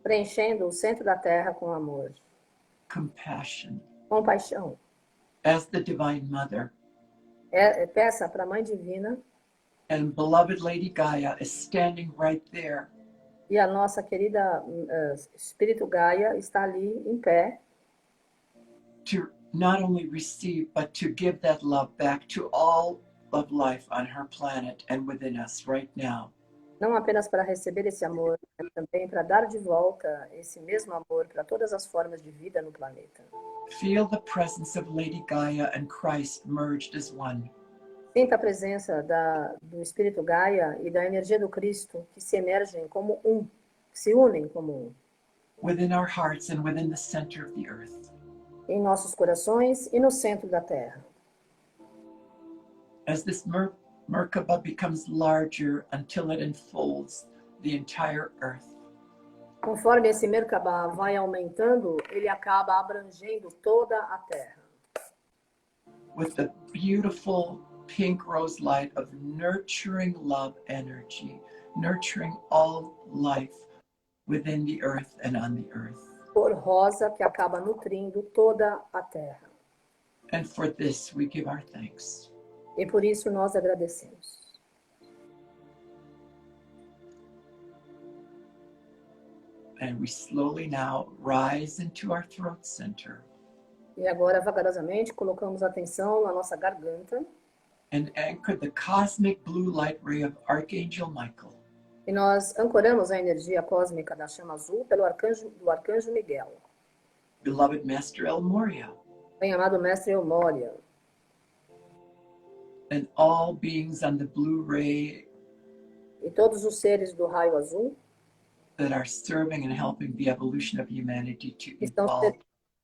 preenchendo o centro da Terra com amor, compassion. compaixão. As the Divine Mother Peça para a Mãe Divina and beloved Lady Gaia is standing right there, e a nossa querida Espírito Gaia está ali em pé to not only receive, but to give that love back to all of life on her planet and within us right now. não apenas para receber esse amor, mas também para dar de volta esse mesmo amor para todas as formas de vida no planeta. Feel the presence of Lady Gaia and Christ merged as one. Sinta a presença do Espírito Gaia e da energia do Cristo que se emergem como um, se unem como um. Within our hearts and within the center of the earth. Em nossos corações e no centro da Terra. As this Merkaba becomes larger until it enfolds the entire earth. Conforme esse Merkabah vai aumentando, ele acaba abrangendo toda a Terra. With the beautiful pink rose light of nurturing love energy, nurturing all life within the earth and on the earth. Cor rosa que acaba nutrindo toda a Terra. And for this we give our thanks. E por isso nós agradecemos. And we slowly now rise into our throat center. E agora, vagarosamente, colocamos atenção na nossa garganta. And anchor the cosmic blue light ray of Archangel Michael. E nós ancoramos a energia cósmica da chama azul do arcanjo Miguel. Beloved Master El Moria. Bem-amado Mestre Aeoliah. And all beings on the blue ray E todos os seres do raio azul that are serving and helping the evolution of humanity to que estão evolve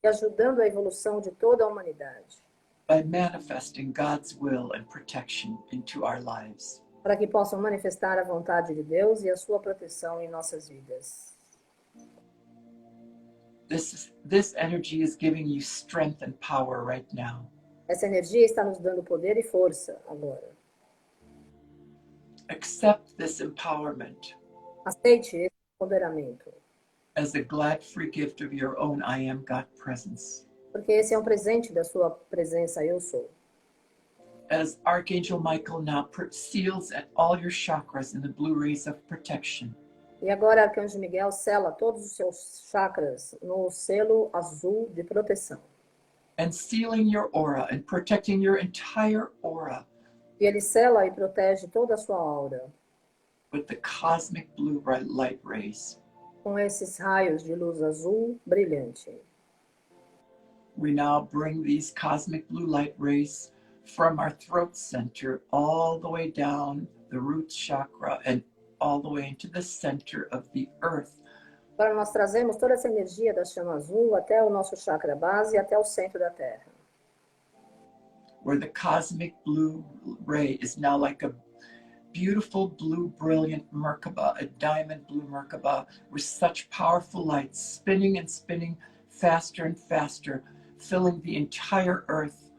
ajudando a evolução de toda a humanidade. by manifesting God's will and protection into our lives. Para que possam manifestar a vontade de Deus e a sua proteção em nossas vidas. This energy is giving you strength and power right now. Essa energia está nos dando poder e força agora. Accept this empowerment Aceite esse empoderamento, as a glad free gift of your own I am God presence. porque esse é um presente da sua presença, eu sou. As Archangel Michael now seals at all your chakras in the blue rays of protection. E agora Arcanjo Miguel sela todos os seus chakras no selo azul de proteção. And sealing your aura and protecting your entire aura E ele sela e protege toda a sua aura with the cosmic blue light rays. com esses raios de luz azul brilhante. We now bring these cosmic blue light rays from our throat center all the way down the root chakra and all the way into the center of the earth. Agora nós trazemos toda essa energia da chama azul até o nosso chakra base e até o centro da Terra. Where the cosmic blue ray is now like a beautiful blue brilliant Merkaba, a diamond blue Merkaba with such powerful light spinning and spinning faster and faster, filling the entire earth,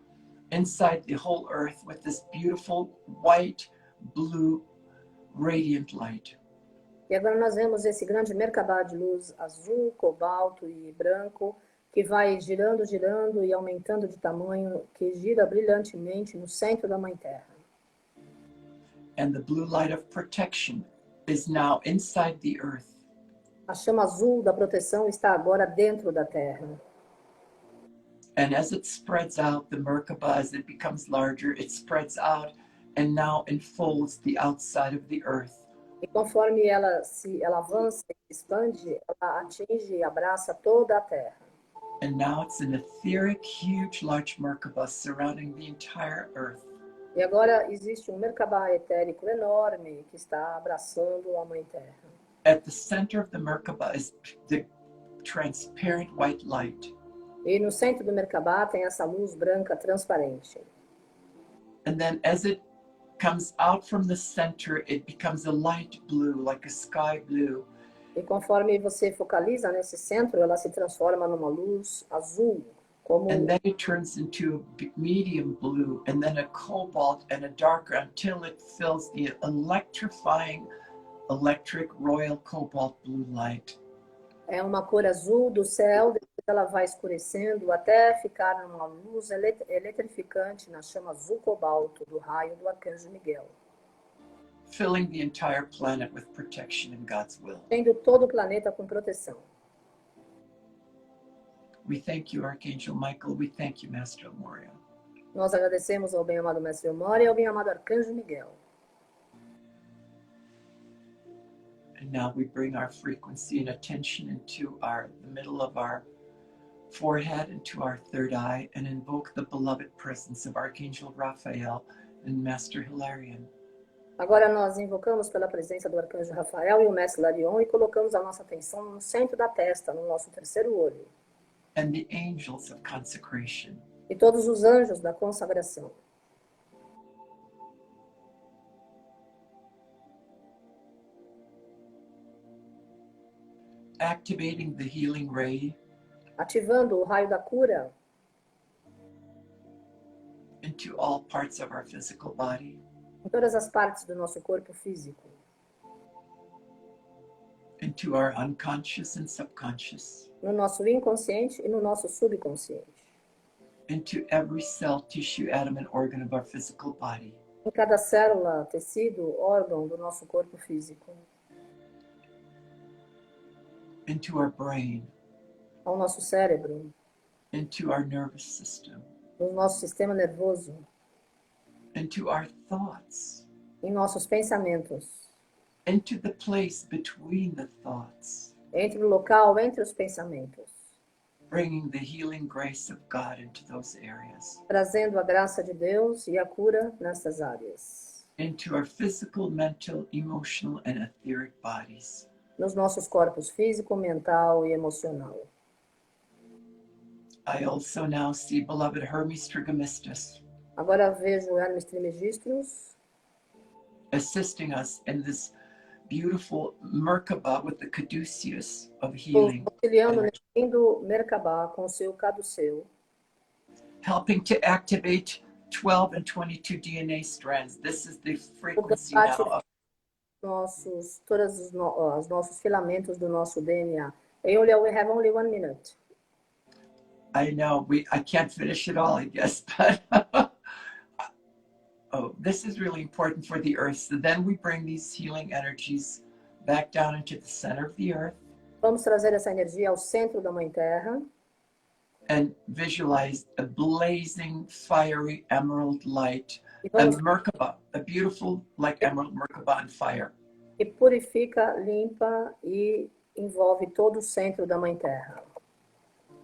inside the whole earth with this beautiful white, blue, radiant light. E agora nós vemos esse grande Merkabah de luz azul, cobalto e branco, que vai girando, girando e aumentando de tamanho, que gira brilhantemente no centro da Mãe Terra. And the blue light of protection is now inside the earth. A chama azul da proteção está agora dentro da Terra. And as it spreads out, the Merkabah, as it becomes larger, it spreads out and now enfolds the outside of the earth. E conforme ela avança e se expande, ela atinge e abraça toda a Terra. And now it's an etheric, huge, large Merkabah surrounding the entire earth. E agora existe Merkabah etérico enorme que está abraçando a Mãe Terra. At the center of the Merkabah is the transparent white light. E no centro do Merkabah tem essa luz branca transparente. And then as it comes out from the center, it becomes a light blue, like a sky blue. E conforme você focaliza nesse centro, ela se transforma numa luz azul, como And then it turns into a medium blue, and then a cobalt and a darker, until it fills the electrifying, electric royal cobalt blue light. é uma cor azul do céu, depois ela vai escurecendo até ficar numa luz eletrificante na chama azul cobalto do raio do Arcanjo Miguel, Filling the entire planet with protection in God's will. tendo todo o planeta com proteção. We thank you, Archangel Michael. We thank you, Master Moria. Nós agradecemos ao bem-amado Mestre Aeoliah e ao bem-amado Arcanjo Miguel. And now we bring our frequency and attention into the middle of our forehead, into our third eye, and invoke the beloved presence of Archangel Raphael and Master Hilarion. Agora nós invocamos pela presença do Arcanjo Rafael e o Mestre Hilarion e colocamos a nossa atenção no centro da testa, no nosso terceiro olho. And the angels of consecration. E todos os anjos da consagração. Activating the healing ray Ativando o raio da cura into all parts of our physical body, em todas as partes do nosso corpo físico. into our unconscious and subconscious, No nosso inconsciente e no nosso subconsciente. into every cell, tissue, atom, and organ of our physical body, Em cada célula, tecido, órgão do nosso corpo físico. into our brain, Ao nosso cérebro, into our nervous system, no nosso sistema nervoso, into our thoughts, em nossos pensamentos, into the place between the thoughts, entre o local, entre os pensamentos, bringing the healing grace of God into those areas, trazendo a graça de Deus e a cura nessas áreas, into our physical, mental, emotional, and etheric bodies. nos nossos corpos físico, mental e emocional. I also now see beloved Hermes Trismegistus Agora vejo Hermes Trismegistus assisting us in this beautiful Merkabah with the caduceus of healing, auxiliando nesse lindo Merkabah com seu caduceu, helping to activate 12 and 22 DNA strands. This is the frequency now of todos os nossos filamentos do nosso DNA. Aeoliah, we have only 1 minute. I know I can't finish it all, I guess, but oh, this is really important for the earth. So then we bring these healing energies back down into the center of the earth. Vamos trazer essa energia ao centro da Mãe Terra And visualize a blazing, fiery emerald light, e a vamos Merkabah, a beautiful, like emerald Merkabah on fire. que purifica, limpa e envolve todo o centro da Mãe Terra,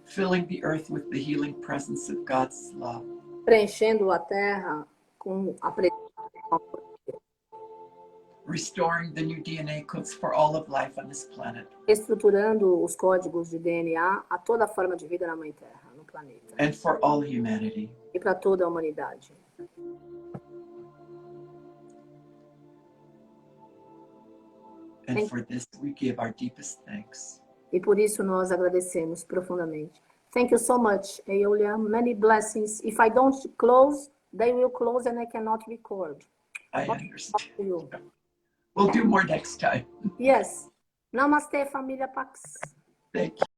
Filling the earth with the healing presence of God's love. preenchendo a Terra com a presença. Restoring the new DNA codes for all of life on this planet. Estruturando os códigos de DNA a toda a forma de vida na Mãe Terra, no planeta. And for all humanity. E para toda a humanidade. And for this we give our deepest thanks. E por isso nós agradecemos profundamente. Thank you so much, Aeoliah. Many blessings. If I don't close, they will close and I cannot record. I understand. You. We'll do more next time. Yes. Namaste, família Pax. Thank you.